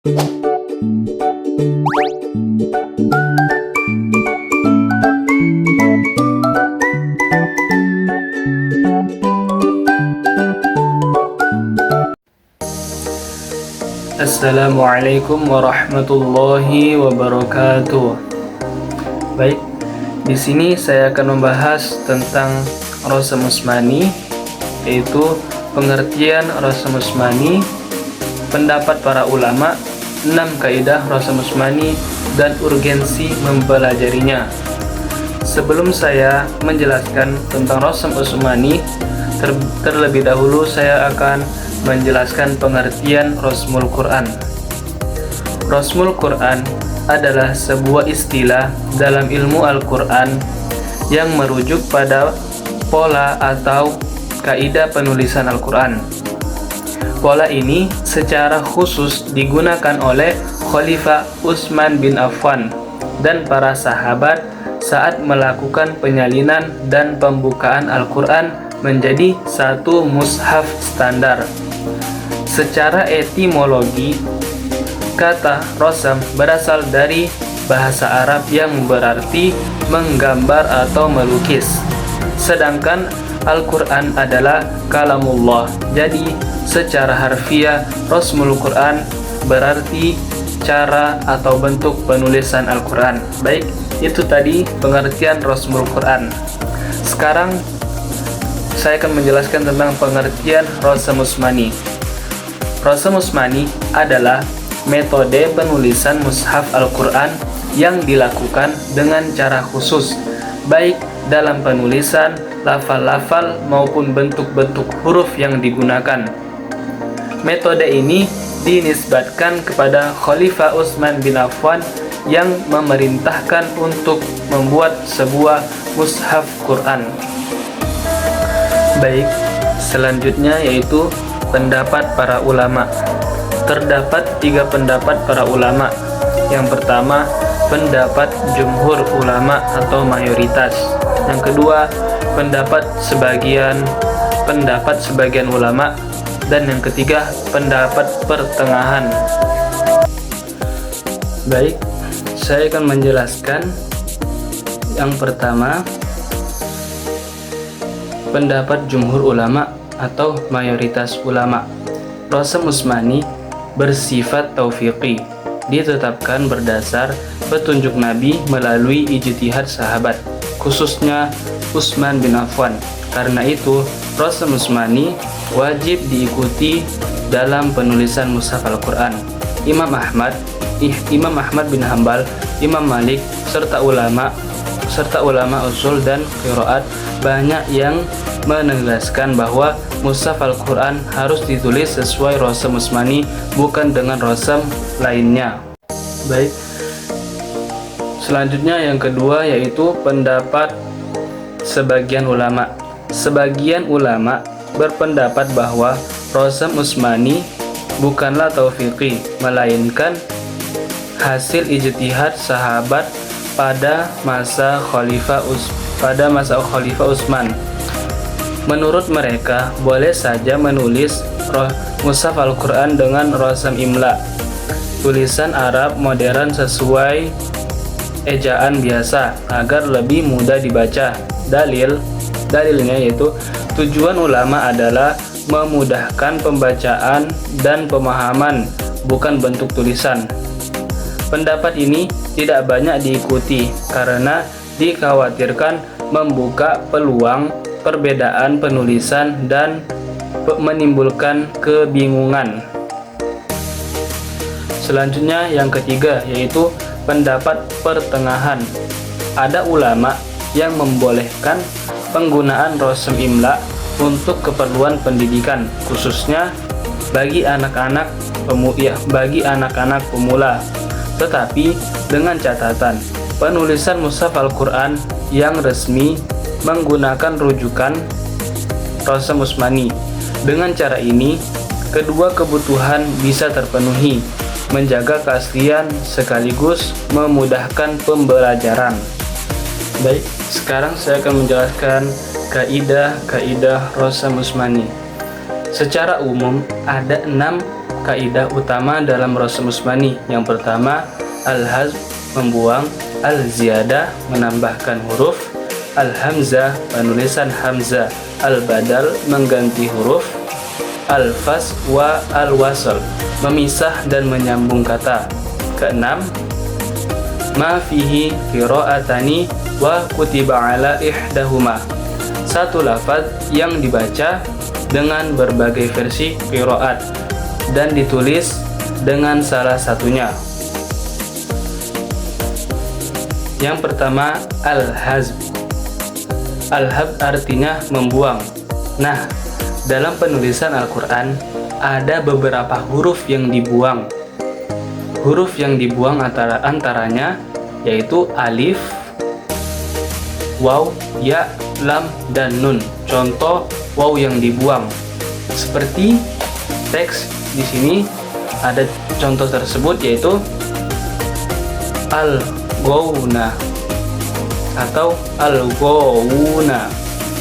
Assalamualaikum warahmatullahi wabarakatuh. Baik, di sini saya akan membahas tentang Rasam Usmani, yaitu pengertian Rasam Usmani, pendapat para ulama, 6 kaidah Rasam Usmani, dan urgensi mempelajarinya. Sebelum saya menjelaskan tentang Rasam Usmani, terlebih dahulu saya akan menjelaskan pengertian Rasmul Quran. Rasmul Quran adalah sebuah istilah dalam ilmu Al-Quran yang merujuk pada pola atau kaidah penulisan Al-Quran. Pola ini secara khusus digunakan oleh Khalifah Utsman bin Affan dan para sahabat saat melakukan penyalinan dan pembukaan Al-Quran menjadi satu mushaf standar. Secara etimologi, kata rasam berasal dari bahasa Arab yang berarti menggambar atau melukis. Sedangkan Al-Quran adalah kalamullah. Jadi, secara harfiah, Rasmul Quran berarti cara atau bentuk penulisan Al-Quran. Baik, itu tadi pengertian Rasmul Quran. Sekarang saya akan menjelaskan tentang pengertian Rasam Usmani. Rasam Usmani adalah metode penulisan mushaf Al-Quran yang dilakukan dengan cara khusus, baik dalam penulisan, lafal-lafal maupun bentuk-bentuk huruf yang digunakan. Metode ini dinisbatkan kepada Khalifah Utsman bin Affan yang memerintahkan untuk membuat sebuah mushaf Quran. Baik, selanjutnya yaitu pendapat para ulama. Terdapat 3 pendapat para ulama. Yang pertama, pendapat jumhur ulama atau mayoritas. Yang kedua, pendapat sebagian ulama. Dan yang ketiga, pendapat pertengahan. Baik, saya akan menjelaskan. Yang pertama, pendapat jumhur ulama atau mayoritas ulama. Rasam Usmani bersifat taufiqi, ditetapkan berdasar petunjuk Nabi melalui ijtihad sahabat, khususnya Utsman bin Affan. Karena itu, Rasam Usmani wajib diikuti dalam penulisan mushaf Al-Quran. Imam Ahmad bin Hambal, Imam Malik, serta ulama usul dan qiraat banyak yang menegaskan bahwa mushaf Al-Quran harus ditulis sesuai Rasam Usmani, bukan dengan rasam lainnya. Baik, selanjutnya yang kedua yaitu pendapat sebagian ulama. Sebagian ulama berpendapat bahwa Rasam Usmani bukanlah taufiqi, melainkan hasil ijtihad sahabat pada masa Khalifah Utsman. Menurut mereka, boleh saja menulis mushaf Al-Quran dengan rasam imla, tulisan Arab modern sesuai ejaan biasa, agar lebih mudah dibaca. Dalilnya yaitu tujuan ulama adalah memudahkan pembacaan dan pemahaman, bukan bentuk tulisan. Pendapat ini tidak banyak diikuti karena dikhawatirkan membuka peluang perbedaan penulisan dan menimbulkan kebingungan. Selanjutnya yang ketiga yaitu pendapat pertengahan. Ada ulama yang membolehkan penggunaan rasam imla untuk keperluan pendidikan, khususnya bagi anak-anak pemula. Tetapi dengan catatan, penulisan mushaf Al-Quran yang resmi menggunakan rujukan Rasam Usmani. Dengan cara ini, kedua kebutuhan bisa terpenuhi, menjaga keaslian sekaligus memudahkan pembelajaran. Baik, sekarang saya akan menjelaskan kaidah-kaidah Rasam Usmani. Secara umum ada 6 kaidah utama dalam Rasm Usmani. Yang pertama, al-hazf membuang, al-ziyadah menambahkan huruf, al-hamzah penulisan hamzah, al-badal mengganti huruf, al-fas wa al-wasl memisah dan menyambung kata. Keenam, ma fihi qira'atani wa kutiba ala ihdahuma, satu lafaz yang dibaca dengan berbagai versi qiraat dan ditulis dengan salah satunya. Yang pertama, al-hazf. Al-hazf artinya membuang. Nah, dalam penulisan Al-Quran ada beberapa huruf yang dibuang. Huruf yang dibuang antaranya yaitu alif, waw, ya, lam, dan nun. Contoh waw yang dibuang seperti teks di sini ada contoh tersebut yaitu al-ghauna atau al-ghawuna.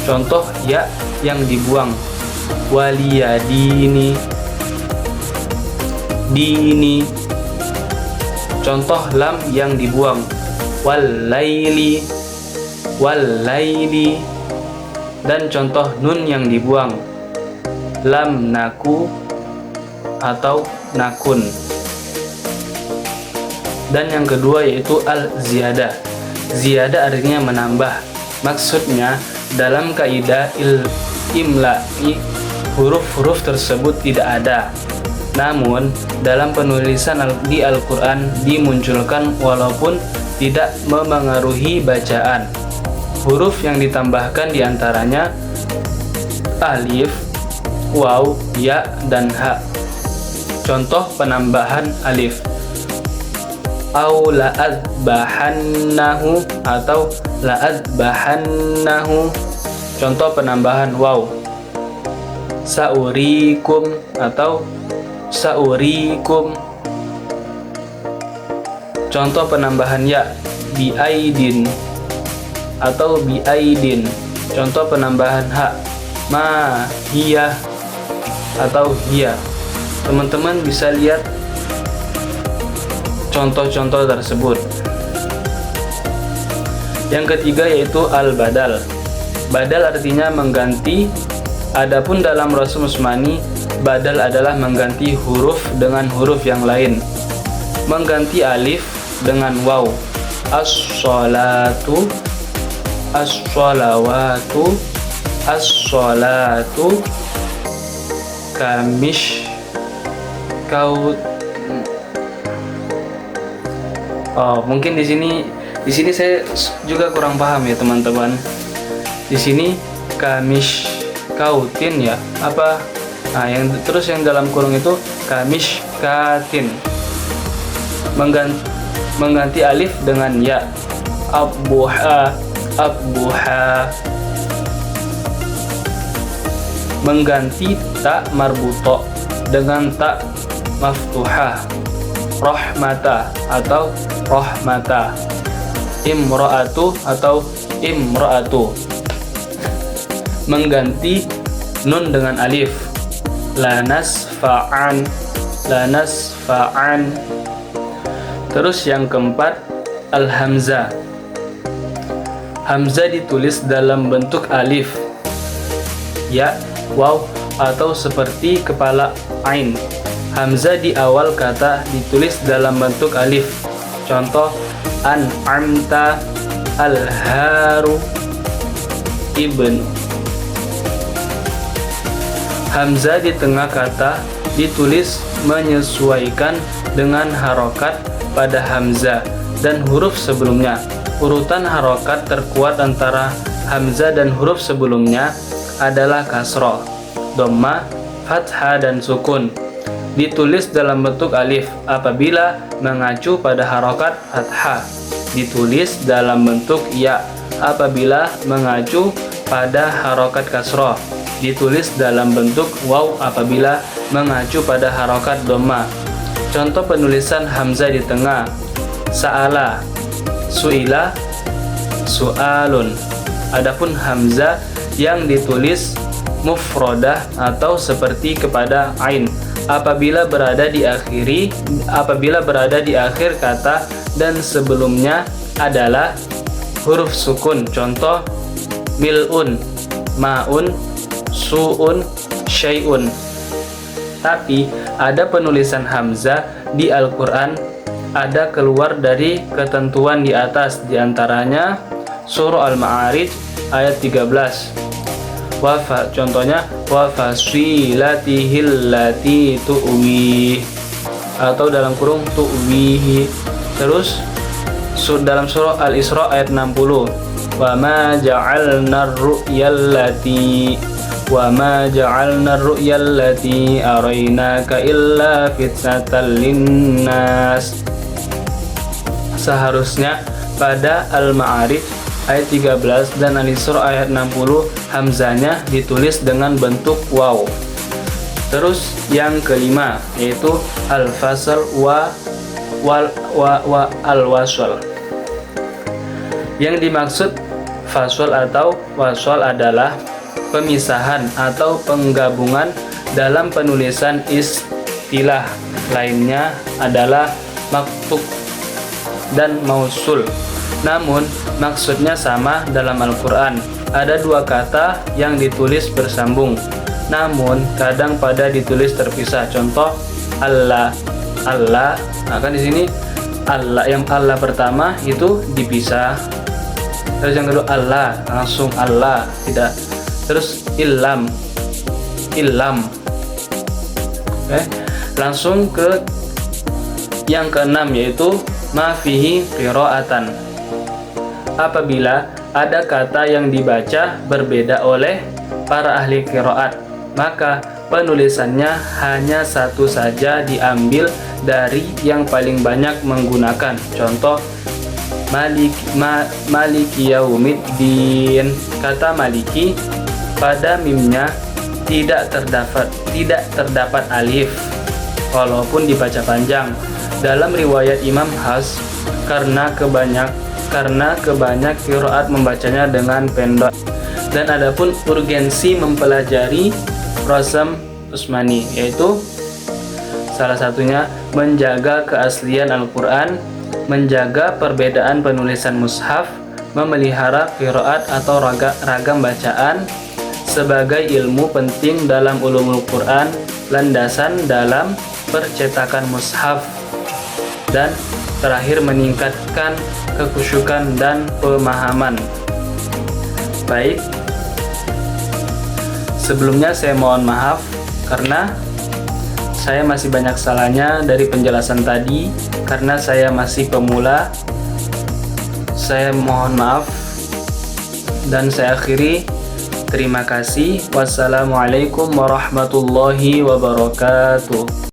Contoh ya yang dibuang waliyadini, dini. Contoh lam yang dibuang wal-laili, wal-laili. Dan contoh nun yang dibuang lam naku atau nakun. Dan yang kedua yaitu al-ziyadah. Ziyadah artinya menambah. Maksudnya dalam kaidah imla'i huruf-huruf tersebut tidak ada, namun dalam penulisan di Al-Quran dimunculkan walaupun tidak memengaruhi bacaan. Huruf yang ditambahkan diantaranya alif, waw, ya, dan ha. Contoh penambahan alif, au la'adbahannahu atau la'adbahannahu. Contoh penambahan waw, saurikum atau saurikum. Contoh penambahan ya, biaidin atau biaidin. Contoh penambahan ha, ma hiya atau hiya. Teman-teman bisa lihat contoh-contoh tersebut. Yang ketiga yaitu al-badal. Badal artinya mengganti. Adapun dalam Rasm Usmani, badal adalah mengganti huruf dengan huruf yang lain. Mengganti alif dengan waw. As-sholatu, as-sholawatu, as-sholatu, kamish, kau. Oh, mungkin di sini saya juga kurang paham ya teman-teman. Di sini kamish kautin ya apa? Nah, yang dalam kurung itu kamish katin. Mengganti alif dengan ya. Abbuha, abbuha. Mengganti ta marbuto dengan ta maftuhah. Rahmata atau rahmata. Imra'atu atau imra'atu. Mengganti nun dengan alif. Lanasfa'an, lanasfa'an. Terus yang keempat, al-hamzah. Hamzah ditulis dalam bentuk alif, ya, waw, atau seperti kepala ain. Hamzah di awal kata ditulis dalam bentuk alif. Contoh an'amta, al-haru, ibn. Hamzah di tengah kata ditulis menyesuaikan dengan harokat pada hamzah dan huruf sebelumnya. Urutan harokat terkuat antara hamzah dan huruf sebelumnya adalah kasroh, dhamma, fathah, dan sukun. Ditulis dalam bentuk alif apabila mengacu pada harokat fathah. Ditulis dalam bentuk ya apabila mengacu pada harokat kasroh. Ditulis dalam bentuk waw apabila mengacu pada harokat dhamma. Contoh penulisan hamzah di tengah: sa'ala, su'ila, su'alun. Adapun hamzah yang ditulis mufrodah atau seperti kepada ain apabila berada di akhir kata dan sebelumnya adalah huruf sukun. Contoh mil'un, ma'un, su'un, syai'un. Tapi ada penulisan hamzah di Al-Quran ada keluar dari ketentuan di atas, diantaranya surah Al-Ma'arij ayat 13. Contohnya wa fasilatihi allati tu'wi, atau dalam kurung tu'wihi. Terus dalam surah Al-Isra ayat 60, wa ma ja'alna ar-ru'yallati araynaka illa fitnatan linnas. Seharusnya pada Al-Ma'arij ayat 13 dan Al-Isra ayat 60 hamzanya ditulis dengan bentuk waw. Terus yang kelima yaitu al-fasl wa al-wasl. Yang dimaksud fasl atau wasl adalah pemisahan atau penggabungan dalam penulisan istilah. Lainnya adalah maktub dan mausul. Namun maksudnya sama dalam Al-Quran. Ada dua kata yang ditulis bersambung, namun kadang pada ditulis terpisah. Contoh Allah. Nah kan di sini Allah, yang Allah pertama itu dipisah. Terus yang kedua Allah, langsung Allah, tidak. Terus ilham. Langsung ke yang keenam yaitu ma fihi qiraatan. Apabila ada kata yang dibaca berbeda oleh para ahli qiraat, maka penulisannya hanya satu saja, diambil dari yang paling banyak menggunakan. Contoh maliki yaumiddin. Kata maliki pada mimnya tidak terdapat alif walaupun dibaca panjang. Dalam riwayat Imam Hafs karena kebanyak qiraat membacanya dengan pendek. Dan adapun urgensi mempelajari Rasam Usmani, yaitu salah satunya menjaga keaslian Al-Quran, menjaga perbedaan penulisan mushaf, memelihara qiraat atau ragam bacaan sebagai ilmu penting dalam ulumul Quran, landasan dalam percetakan mushaf, dan terakhir meningkatkan kekhusyukan dan pemahaman. Baik, sebelumnya saya mohon maaf karena saya masih banyak salahnya dari penjelasan tadi, karena saya masih pemula. Saya mohon maaf dan saya akhiri. Terima kasih. Wassalamualaikum warahmatullahi wabarakatuh.